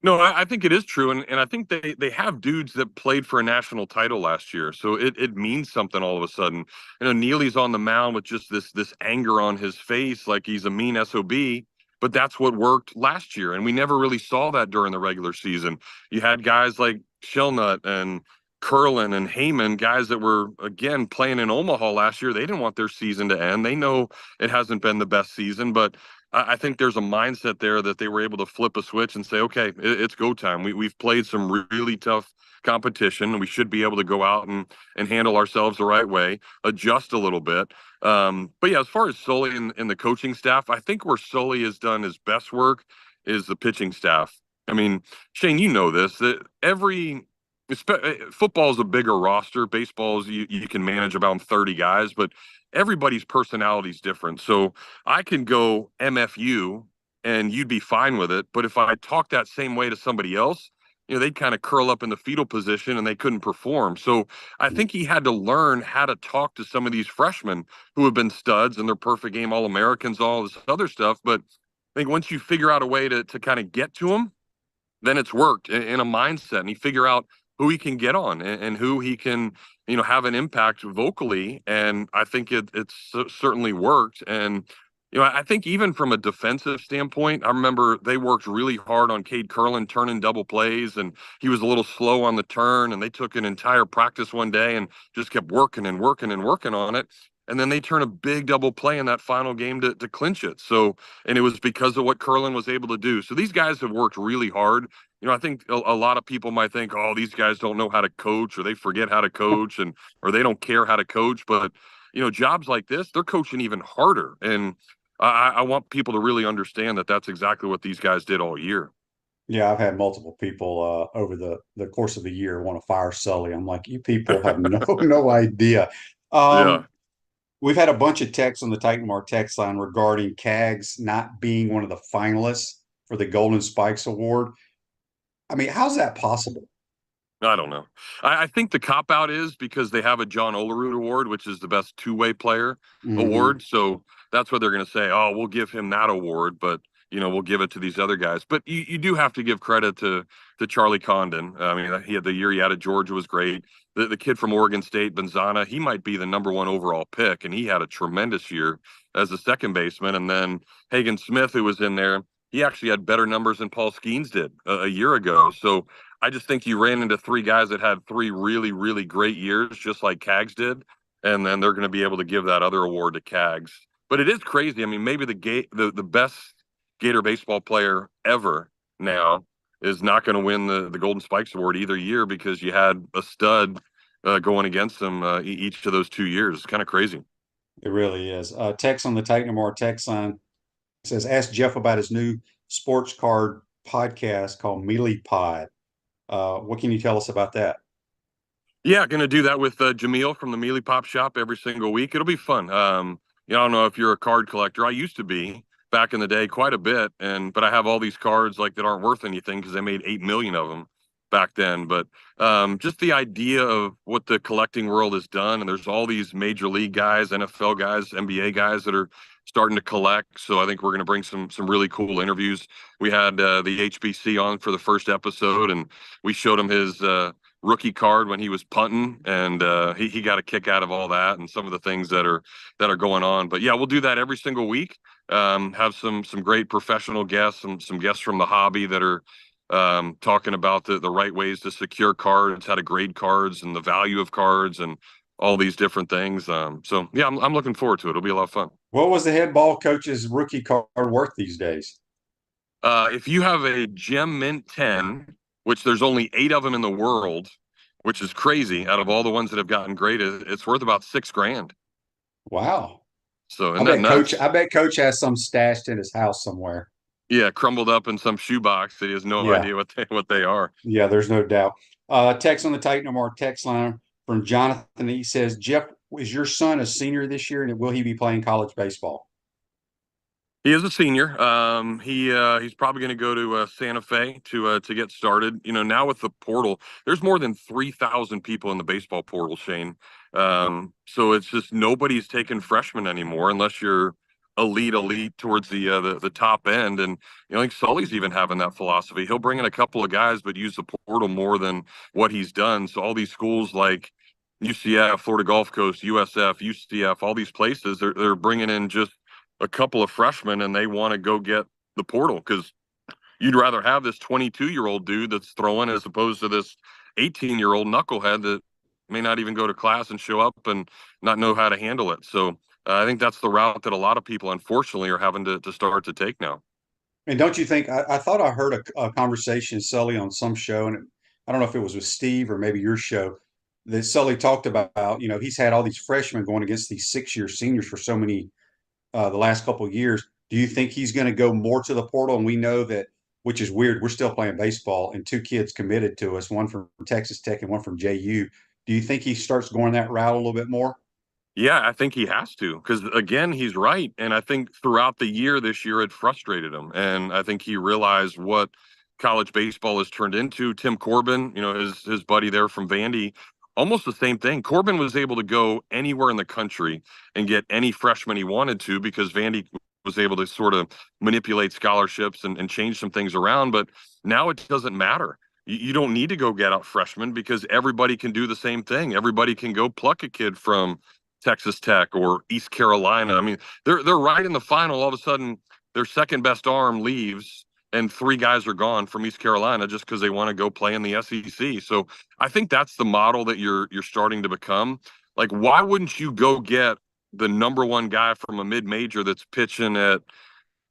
No, I think it is true, and I think they have dudes that played for a national title last year, so it means something all of a sudden. Neely's on the mound with just this anger on his face, like he's a mean SOB, but that's what worked last year, and we never really saw that during the regular season. You had guys like Shellnut and Curlin and Heyman, guys that were, again, playing in Omaha last year. They didn't want their season to end. They know it hasn't been the best season, but I think there's a mindset there that they were able to flip a switch and say, okay, it's go time. We've played some really tough competition, and we should be able to go out and handle ourselves the right way, adjust a little bit. But yeah, as far as Sully and the coaching staff, I think where Sully has done his best work is the pitching staff. I mean, Shane, you know this, that football is a bigger roster. Baseball is you can manage about 30 guys, but everybody's personality is different. So I can go MFU and you'd be fine with it. But if I talk that same way to somebody else, they'd kind of curl up in the fetal position and they couldn't perform. So I think he had to learn how to talk to some of these freshmen who have been studs and they're perfect game All-Americans, all this other stuff. But I think once you figure out a way to kind of get to them, then it's worked in a mindset, and you figure out who he can get on and who he can, have an impact vocally. And I think it's certainly worked. And, I think even from a defensive standpoint, I remember they worked really hard on Cade Curlin turning double plays, and he was a little slow on the turn, and they took an entire practice one day and just kept working and working and working on it. And then they turn a big double play in that final game to clinch it. So, and it was because of what Curlin was able to do. So these guys have worked really hard. I think a lot of people might think, oh, these guys don't know how to coach, or they forget how to coach, or they don't care how to coach. But, jobs like this, they're coaching even harder. And I want people to really understand that that's exactly what these guys did all year. Yeah, I've had multiple people over the course of the year want to fire Sully. I'm like, you people have no idea. Yeah. We've had a bunch of texts on the Titan Mark text line regarding CAGS not being one of the finalists for the Golden Spikes Award. I mean, how's that possible? I don't know. I think the cop out is because they have a John Olerud award, which is the best two-way player Mhm. award. So that's what they're going to say. Oh, we'll give him that award, but we'll give it to these other guys. But you do have to give credit to Charlie Condon. I mean, he had the year he had at Georgia was great. The kid from Oregon State, Benzana, he might be the #1 overall pick, and he had a tremendous year as a second baseman. And then Hagen Smith, who was in there, he actually had better numbers than Paul Skeens did a year ago. So I just think you ran into three guys that had three really, really great years, just like Cags did, and then they're going to be able to give that other award to Cags. But it is crazy. I mean, maybe the best Gator baseball player ever now is not going to win the Golden Spikes Award either year because you had a stud going against them each of those 2 years. It's kind of crazy. It really is. Text on the Titan Mark text line says, ask Jeff about his new sports card podcast called Mealy Pod. What can you tell us about that? Yeah, going to do that with Jameel from the Mealy Pop Shop every single week. It'll be fun. I don't know if you're a card collector. I used to be back in the day quite a bit, but I have all these cards like that aren't worth anything because they made 8 million of them back then. But just the idea of what the collecting world has done, and there's all these major league guys, NFL guys, NBA guys that are starting to collect. So I think we're going to bring some really cool interviews. We had the HBC on for the first episode, and we showed him his rookie card when he was punting, and he got a kick out of all that and some of the things that are going on. But yeah, we'll do that every single week. Have some great professional guests, some guests from the hobby that are talking about the right ways to secure cards, how to grade cards, and the value of cards, and all these different things. So yeah, I'm looking forward to it. It'll be a lot of fun. What was the head ball coach's rookie card worth these days? If you have a Gem Mint 10, which there's only 8 of them in the world, which is crazy, out of all the ones that have gotten graded, it's worth about $6,000. Wow. So, isn't that nuts? I bet Coach has some stashed in his house somewhere. Yeah, crumbled up in some shoebox that he has no idea what they are. Yeah, there's no doubt. Text on the Titan Mark text line from Jonathan. He says, Jeff, is your son a senior this year, and will he be playing college baseball? He is a senior. He's probably going to go to Santa Fe to get started. Now with the portal, there's more than 3,000 people in the baseball portal, Shane. So it's just nobody's taking freshmen anymore unless you're elite towards the top end. And I think Sully's even having that philosophy. He'll bring in a couple of guys, but use the portal more than what he's done. So all these schools like UCF, Florida Gulf Coast, USF, UCF, all these places, they're bringing in just a couple of freshmen, and they want to go get the portal because you'd rather have this 22-year-old dude that's throwing as opposed to this 18-year-old knucklehead that may not even go to class and show up and not know how to handle it. So I think that's the route that a lot of people, unfortunately, are having to start to take now. And don't you think, I thought I heard a conversation, Sully, on some show, and I don't know if it was with Steve or maybe your show, that Sully talked about, he's had all these freshmen going against these 6-year seniors for so many the last couple of years. Do you think he's going to go more to the portal? And we know that, which is weird, we're still playing baseball, and 2 kids committed to us, one from Texas Tech and one from JU. Do you think he starts going that route a little bit more? Yeah, I think he has to because, again, he's right. And I think throughout the year this year, it frustrated him. And I think he realized what college baseball has turned into. Tim Corbin, his buddy there from Vandy, almost the same thing. Corbin was able to go anywhere in the country and get any freshman he wanted to because Vandy was able to sort of manipulate scholarships and change some things around. But now it doesn't matter. You don't need to go get out freshmen because everybody can do the same thing. Everybody can go pluck a kid from Texas Tech or East Carolina. I mean, they're right in the final. All of a sudden, their second best arm leaves and 3 guys are gone from East Carolina just because they want to go play in the SEC. So I think that's the model that you're starting to become. Like, why wouldn't you go get the #1 guy from a mid-major that's pitching at,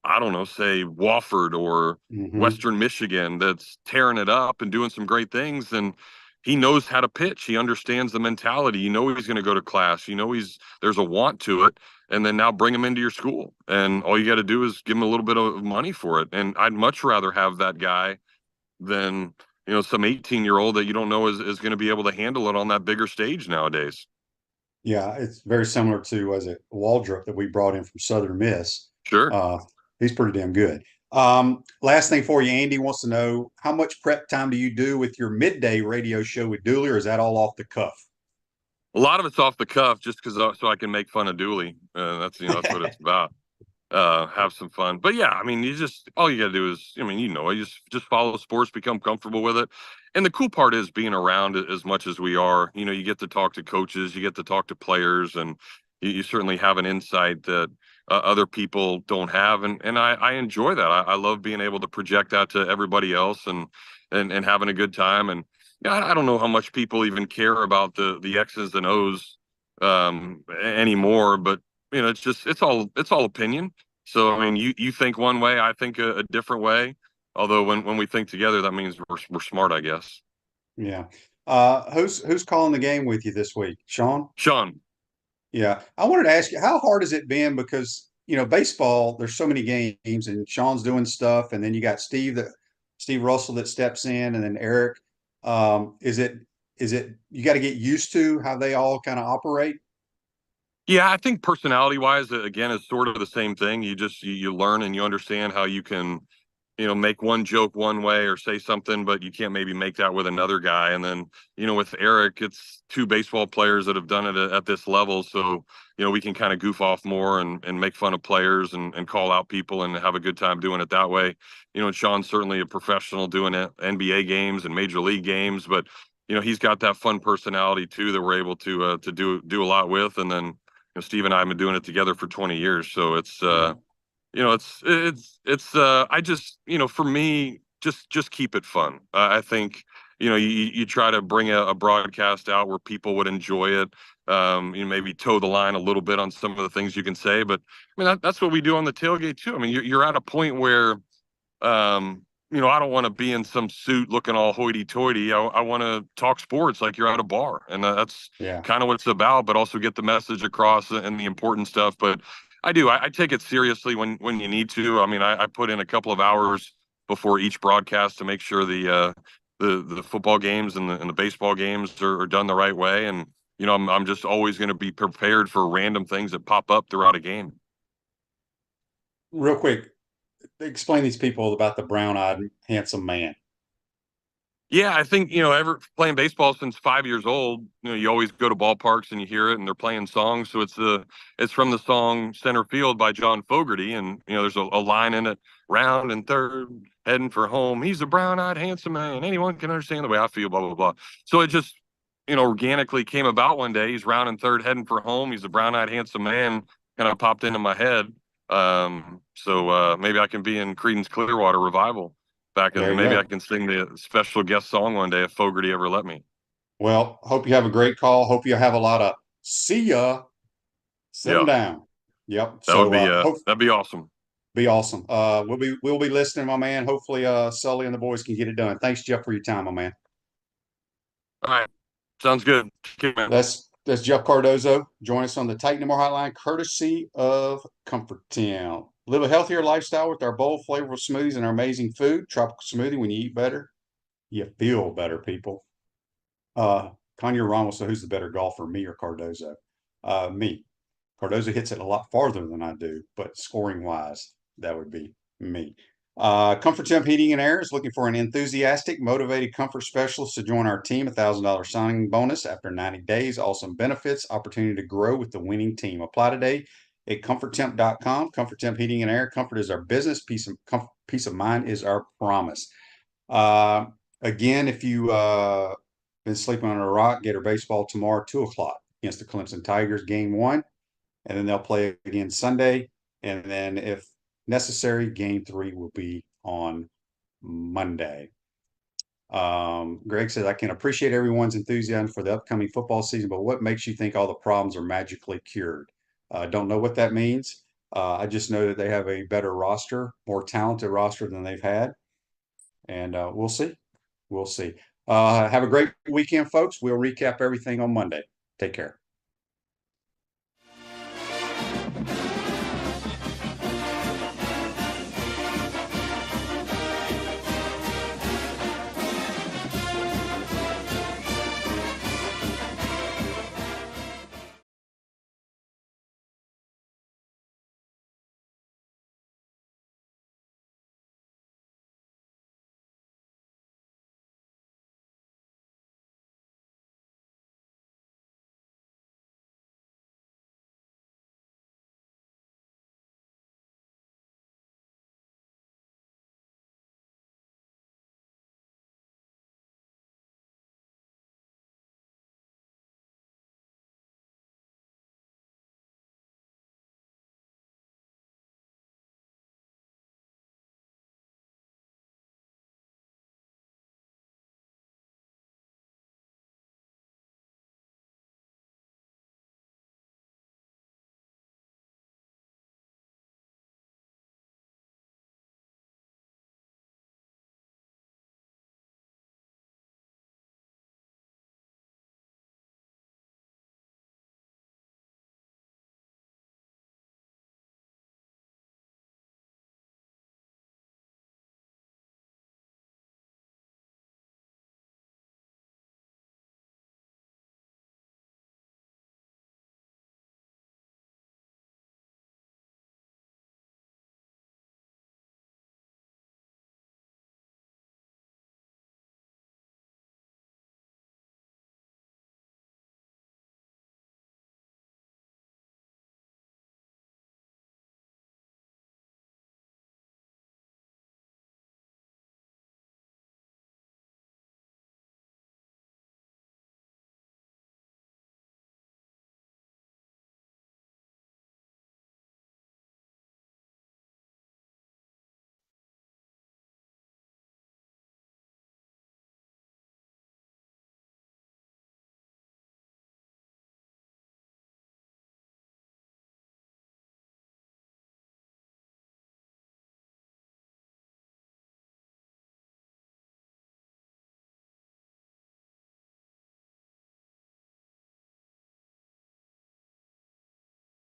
I don't know, say Wofford or Western Michigan that's tearing it up and doing some great things, and he knows how to pitch. He understands the mentality. He's going to go to class. There's a want to it. And then now bring him into your school. And all you got to do is give him a little bit of money for it. And I'd much rather have that guy than, some 18-year-old that you don't know is going to be able to handle it on that bigger stage nowadays. Yeah, it's very similar to, was it Waldrop that we brought in from Southern Miss? Sure. He's pretty damn good. Last thing for you, Andy wants to know, how much prep time do you do with your midday radio show with Dooley, or is that all off the cuff? A lot of it's off the cuff just because so I can make fun of Dooley. That's what it's about. Have some fun. But yeah, I mean, all you got to do is, you just follow sports, become comfortable with it. And the cool part is being around it as much as we are. You get to talk to coaches, you get to talk to players, and you certainly have an insight that other people don't have. And I enjoy that. I love being able to project that to everybody else and having a good time. And yeah, I don't know how much people even care about the X's and O's anymore, but it's all opinion. So I mean, you think one way, I think a different way. Although when we think together, that means we're smart, I guess. Yeah. Who's calling the game with you this week? Sean? Sean. Yeah. I wanted to ask you, how hard has it been? Because, baseball, there's so many games and Sean's doing stuff, and then you got Steve Russell that steps in, and then Eric. Is it you got to get used to how they all kind of operate? Yeah, I think personality wise, again, is sort of the same thing. You learn and you understand how you can, make one joke one way or say something, but you can't maybe make that with another guy. And then, with Eric, it's two baseball players that have done it at this level. So, we can kind of goof off more and make fun of players and call out people and have a good time doing it that way. And Sean's certainly a professional doing it, NBA games and major league games, but, he's got that fun personality too that we're able to do a lot with. And then, Steve and I have been doing it together for 20 years. So it's, I just, for me, just keep it fun. I think, you try to bring a broadcast out where people would enjoy it. Maybe toe the line a little bit on some of the things you can say, but I mean, that's what we do on the tailgate too. I mean, you're at a point where, I don't want to be in some suit looking all hoity-toity. I want to talk sports like you're at a bar, and that's kind of what it's about. But also get the message across and the important stuff. But I take it seriously when you need to. I mean, I put in a couple of hours before each broadcast to make sure the football games and the baseball games are done the right way. And I'm just always going to be prepared for random things that pop up throughout a game. Real quick, explain these people about the brown-eyed handsome man. Yeah, I think, ever playing baseball since 5 years old, you always go to ballparks and you hear it and they're playing songs. So it's from the song Center Field by John Fogerty. And, there's a line in it, round and third, heading for home. He's a brown-eyed handsome man. Anyone can understand the way I feel, blah, blah, blah. So it just, organically came about one day. He's round and third, heading for home. He's a brown-eyed handsome man, kind of popped into my head. So maybe I can be in Creedence Clearwater Revival back in. Maybe I can sing the special guest song one day if Fogerty ever let me. Well, hope you have a great call. Hope you have a lot of see ya. Sit them down. Yep. That'd be awesome. Be awesome. We'll be listening, my man. Hopefully Sully and the boys can get it done. Thanks, Jeff, for your time, my man. All right. Sounds good. Okay, man. That's Jeff Cardozo. Join us on the Titan More Hotline, courtesy of Comfort Town. Live a healthier lifestyle with our bold, flavorful smoothies and our amazing food. Tropical smoothie. When you eat better, you feel better, people. Kanye Ramos, so who's the better golfer, me or Cardozo? Me. Cardozo hits it a lot farther than I do, but scoring-wise, that would be me. Comfort Temp Heating and Air is looking for an enthusiastic, motivated comfort specialist to join our team. $1,000 signing bonus after 90 days. Awesome benefits. Opportunity to grow with the winning team. Apply today at comforttemp.com. Comfort Temp Heating and Air. Comfort is our business. Peace of mind is our promise. Again, if you been sleeping on a rock, Gator Baseball tomorrow, 2:00 against the Clemson Tigers, game 1. And then they'll play again Sunday. And then if necessary, game 3 will be on Monday. Greg says, I can appreciate everyone's enthusiasm for the upcoming football season, but what makes you think all the problems are magically cured? Don't know what that means. I just know that they have a better roster, more talented roster than they've had. And we'll see. We'll see. Have a great weekend, folks. We'll recap everything on Monday. Take care.